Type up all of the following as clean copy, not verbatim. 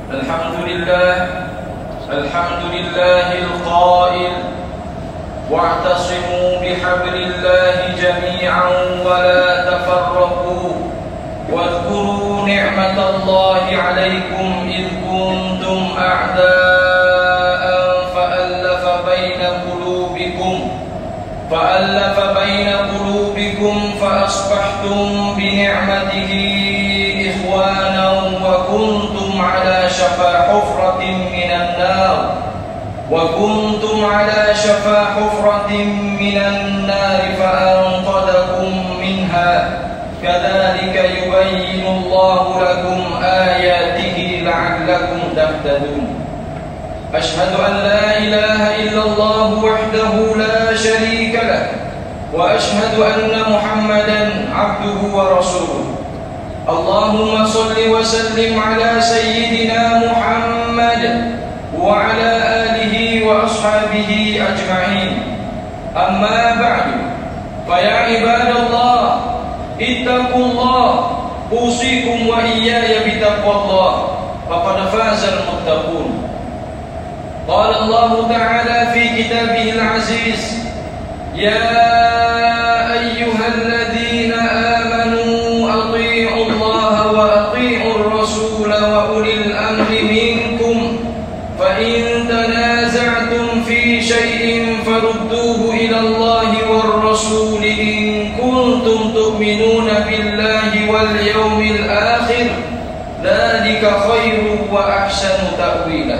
الحمد لله القائل واعتصموا بحبل الله جميعا ولا تفرقوا واذكروا نعمة الله عليكم إذ كنتم أعداء فألف بين قلوبكم فأصبحتم بنعمته إخوانا وكنتم على شفا حفرة من النار فأنقذكم منها كذلك يبين الله لكم آياته لعلكم تهتدون أشهد أن لا إله إلا الله وحده لا شريك له وأشهد أن محمدا عبده ورسوله اللهم صل وسلم على سيدنا محمد وعلى آله وأصحابه أجمعين أما بعد فيا عباد الله اتقوا الله أوصيكم وإياي بتقوى الله فقد فاز المتقون قال الله تعالى في كتابه العزيز يا أيها الذين آمنوا أطيعوا الله وأطيعوا الرسول وأولي الأمر منكم فإن تنازعتم في شيء فردوه إلى الله والرسول إن كنتم تؤمنون بالله واليوم الآخر ذلك خير وأحسن تأويلا.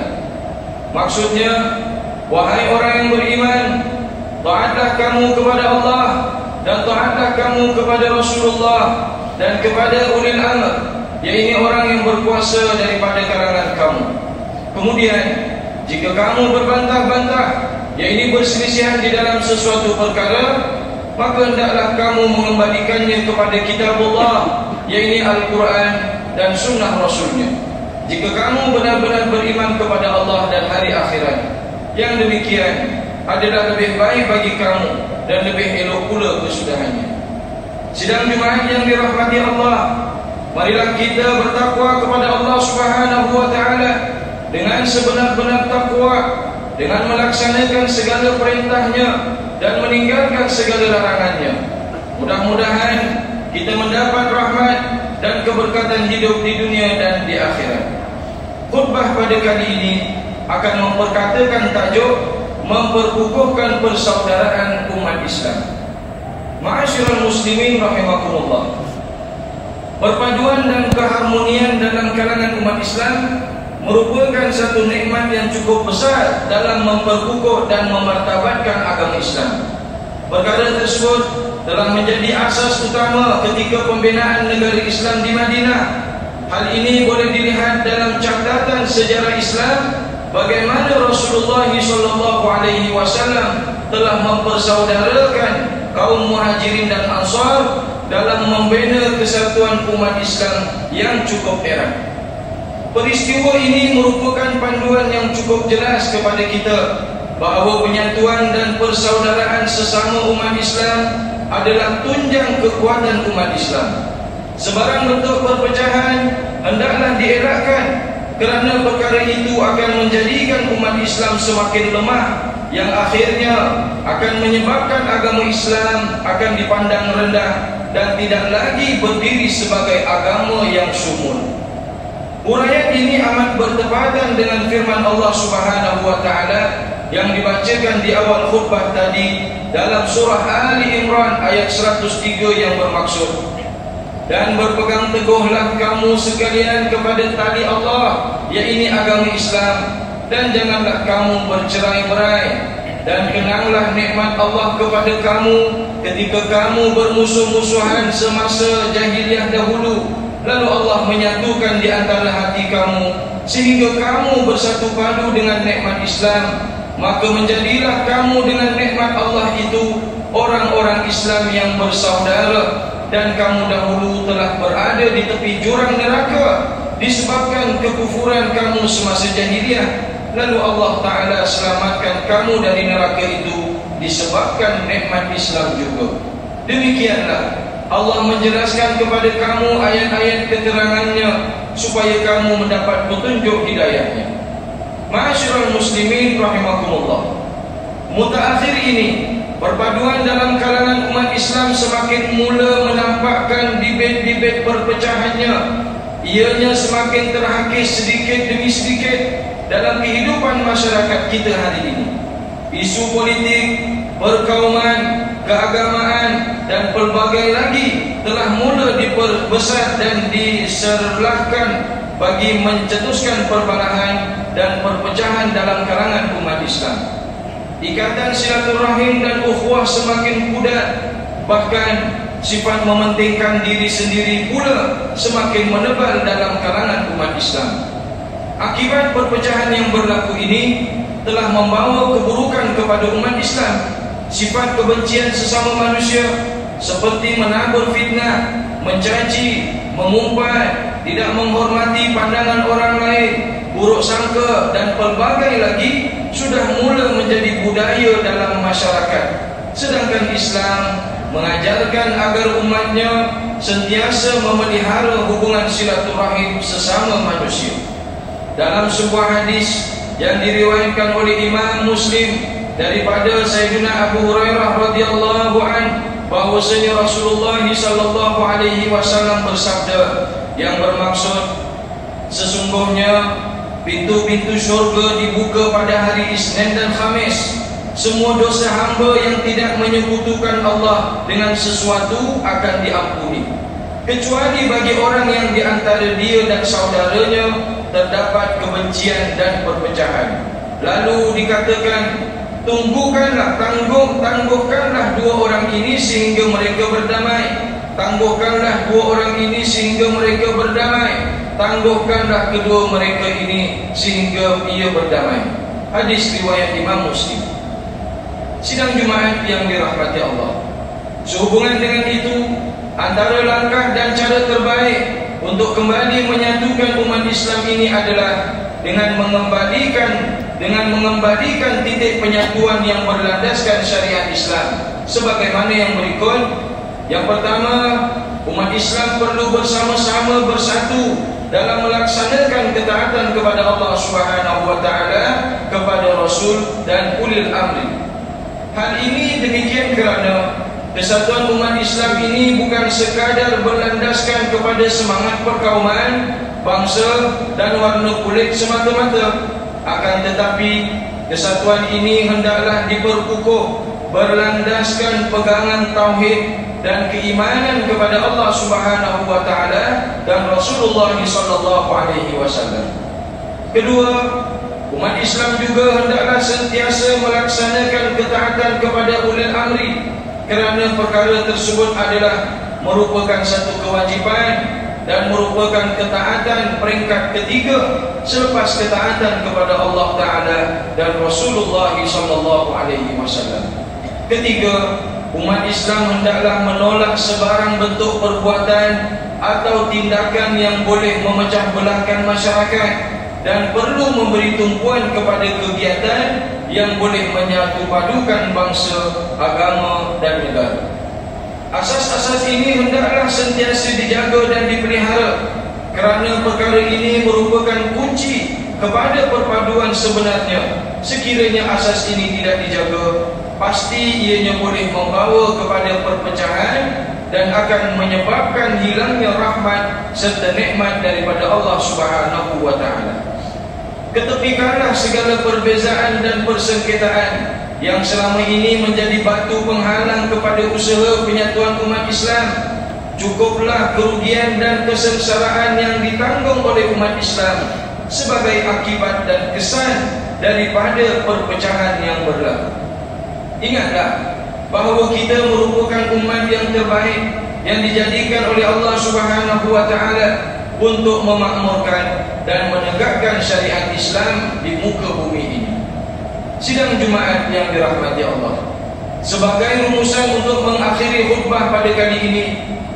Maksudnya, wahai orang yang beriman, taatlah kamu kepada Allah dan taatlah kamu kepada Rasulullah dan kepada ulil amr, yaitu orang yang berkuasa daripada kalangan kamu. Kemudian, jika kamu berbantah-bantah, yaitu berselisihan di dalam sesuatu perkara, maka hendaklah kamu mengembalikannya kepada kitabullah, yaitu Al-Quran dan sunnah Rasulnya. Jika kamu benar-benar beriman kepada Allah dan hari akhirat, yang demikian adalah lebih baik bagi kamu dan lebih elok pula kesudahannya. Sidang Jumaat yang dirahmati Allah, marilah kita bertakwa kepada Allah Subhanahu wa taala dengan sebenar-benar takwa, dengan melaksanakan segala perintahnya dan meninggalkan segala larangannya. Mudah-mudahan kita mendapat rahmat dan keberkatan hidup di dunia dan di akhirat. Khutbah pada kali ini akan memperkatakan tajuk memperkukuhkan persaudaraan umat Islam. Ma'asyiral muslimin rahimakumullah. Perpaduan dan keharmonian dalam kalangan umat Islam merupakan satu nikmat yang cukup besar dalam memperkukuh dan memartabatkan agama Islam. Perkara tersebut telah menjadi asas utama ketika pembinaan negara Islam di Madinah. Hal ini boleh dilihat dalam catatan sejarah Islam bagaimana Rasulullah SAW telah mempersaudarakan kaum Muhajirin dan Ansar dalam membina kesatuan umat Islam yang cukup erat. Peristiwa ini merupakan panduan yang cukup jelas kepada kita bahawa penyatuan dan persaudaraan sesama umat Islam adalah tunjang kekuatan umat Islam. Sebarang bentuk perpecahan hendaklah dielakkan kerana perkara itu akan menjadikan umat Islam semakin lemah yang akhirnya akan menyebabkan agama Islam akan dipandang rendah dan tidak lagi berdiri sebagai agama yang sumul. Uraian ini amat bertepatan dengan firman Allah Subhanahu wa taala yang dibacakan di awal khutbah tadi dalam surah Ali Imran ayat 103 yang bermaksud, dan berpegang teguhlah kamu sekalian kepada tali Allah, yaitu agama Islam, dan janganlah kamu bercerai-berai, dan kenanglah nikmat Allah kepada kamu ketika kamu bermusuh-musuhan semasa jahiliyah dahulu, lalu Allah menyatukan di antara hati kamu sehingga kamu bersatu padu dengan nikmat Islam. Maka menjadilah kamu dengan nikmat Allah itu orang-orang Islam yang bersaudara, dan kamu dahulu telah berada di tepi jurang neraka disebabkan kekufuran kamu semasa jahiliyah, lalu Allah Ta'ala selamatkan kamu dari neraka itu disebabkan nikmat Islam juga. Demikianlah Allah menjelaskan kepada kamu ayat-ayat keterangannya supaya kamu mendapat petunjuk hidayahnya. Ma'asyiral muslimin rahimakumullah. Mutaakhir ini, perpaduan dalam kalangan umat Islam semakin mula menampakkan bibit-bibit perpecahannya. Ianya semakin terhakis sedikit demi sedikit dalam kehidupan masyarakat kita hari ini. Isu politik, perkauman, keagamaan dan pelbagai lagi telah mula diperbesar dan diserlahkan bagi mencetuskan perbalahan dan perpecahan dalam kalangan umat Islam. Ikatan silaturahim dan ukhuwah semakin kuat, bahkan sifat mementingkan diri sendiri pula semakin menebal dalam kalangan umat Islam. Akibat perpecahan yang berlaku ini telah membawa keburukan kepada umat Islam. Sifat kebencian sesama manusia seperti menabur fitnah, mencaci, mengumpat, tidak menghormati pandangan orang lain, buruk sangka dan pelbagai lagi sudah mula menjadi budaya dalam masyarakat. Sedangkan Islam mengajarkan agar umatnya sentiasa memelihara hubungan silaturahim sesama manusia. Dalam sebuah hadis yang diriwayatkan oleh Imam Muslim daripada Sayyidina Abu Hurairah radhiyallahu anhu, bahwasanya Rasulullah sallallahu alaihi wasallam bersabda, yang bermaksud sesungguhnya pintu-pintu syurga dibuka pada hari Isnin dan Khamis. Semua dosa hamba yang tidak menyekutukan Allah dengan sesuatu akan diampuni, kecuali bagi orang yang di antara dia dan saudaranya terdapat kebencian dan perpecahan. Lalu dikatakan, tangguhkanlah dua orang ini sehingga mereka berdamai. Tangguhkanlah dua orang ini sehingga mereka berdamai. Tangguhkanlah kedua mereka ini sehingga ia berdamai. Hadis riwayat Imam Muslim. Sidang Jumaat yang dirahmati Allah, sehubungan dengan itu, antara langkah dan cara terbaik untuk kembali menyatukan umat Islam ini adalah dengan mengembalikan titik penyatuan yang berlandaskan syariat Islam sebagaimana yang berikut. Yang pertama, umat Islam perlu bersama-sama bersatu dalam melaksanakan ketaatan kepada Allah Subhanahu wa taala, kepada Rasul dan ulil amri. Hal ini demikian kerana kesatuan umat Islam ini bukan sekadar berlandaskan kepada semangat perkauman, bangsa dan warna kulit semata-mata. Akan tetapi kesatuan ini hendaklah diperkukuh berlandaskan pegangan tauhid dan keimanan kepada Allah Subhanahu wa taala dan Rasulullah sallallahu alaihi wasallam. Kedua, umat Islam juga hendaklah sentiasa melaksanakan ketaatan kepada ulil amri, kerana perkara tersebut adalah merupakan satu kewajipan dan merupakan ketaatan peringkat ketiga selepas ketaatan kepada Allah Ta'ala dan Rasulullah sallallahu alaihi wasallam. Ketiga, umat Islam hendaklah menolak sebarang bentuk perbuatan atau tindakan yang boleh memecah belahkan masyarakat dan perlu memberi tumpuan kepada kegiatan yang boleh menyatu padukan bangsa, agama dan negara. Asas-asas ini hendaklah sentiasa dijaga dan dipelihara, kerana perkara ini merupakan kunci kepada perpaduan sebenarnya. Sekiranya asas ini tidak dijaga, pasti ianya boleh membawa kepada perpecahan dan akan menyebabkan hilangnya rahmat serta nikmat daripada Allah Subhanahu wa taala. Ketepikanlah segala perbezaan dan persengketaan yang selama ini menjadi batu penghalang kepada usaha penyatuan umat Islam. Cukuplah kerugian dan kesengsaraan yang ditanggung oleh umat Islam sebagai akibat dan kesan daripada perpecahan yang berlaku. Ingatlah bahawa kita merupakan umat yang terbaik yang dijadikan oleh Allah Subhanahu wa taala untuk memakmurkan dan menegakkan syariat Islam di muka bumi ini. Sidang Jumaat yang dirahmati Allah, sebagai rumusan untuk mengakhiri khutbah pada kali ini,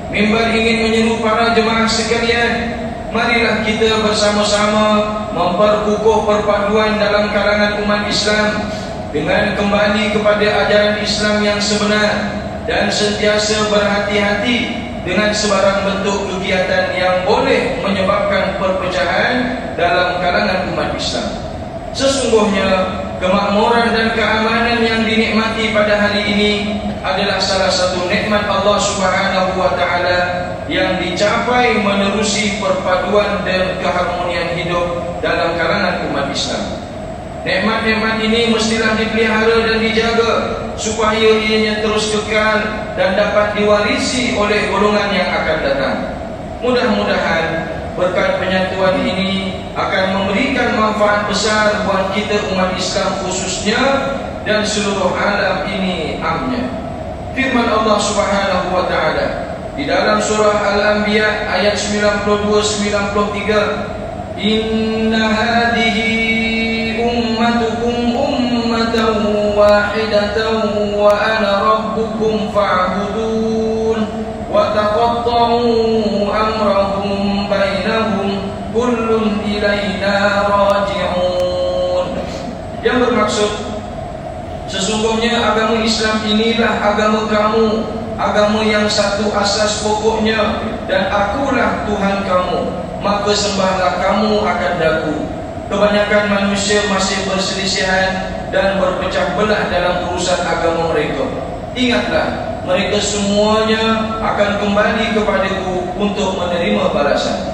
mimbar ingin menyeru para jemaah sekalian, marilah kita bersama-sama memperkukuh perpaduan dalam kalangan umat Islam dengan kembali kepada ajaran Islam yang sebenar dan sentiasa berhati-hati dengan sebarang bentuk kegiatan yang boleh menyebabkan perpecahan dalam kalangan umat Islam. Sesungguhnya kemakmuran dan keamanan yang dinikmati pada hari ini adalah salah satu nikmat Allah Subhanahu wa taala yang dicapai menerusi perpaduan dan keharmonian hidup dalam kalangan umat Islam. Nikmat-nikmat ini mestilah dipelihara dan dijaga supaya ianya terus kekal dan dapat diwarisi oleh golongan yang akan datang. Mudah-mudahan berkat penyatuan ini akan memberikan manfaat besar buat kita umat Islam khususnya dan seluruh alam ini amnya. Firman Allah Subhanahu wa taala di dalam surah Al-Anbiya ayat 92-93, Inna hadhihi ummatukum ummatan wahidatan wa ana rabbukum fa'budun wa taqatta'u amrahum bainahum kullun ilaina raji'un. Yang bermaksud, sesungguhnya agama Islam inilah agama kamu, agama yang satu asas pokoknya, dan akulah Tuhan kamu, maka sembahlah kamu akan daku. Kebanyakan manusia masih berselisihan dan berpecah belah dalam urusan agama mereka. Ingatlah, mereka semuanya akan kembali kepadaku untuk menerima balasan.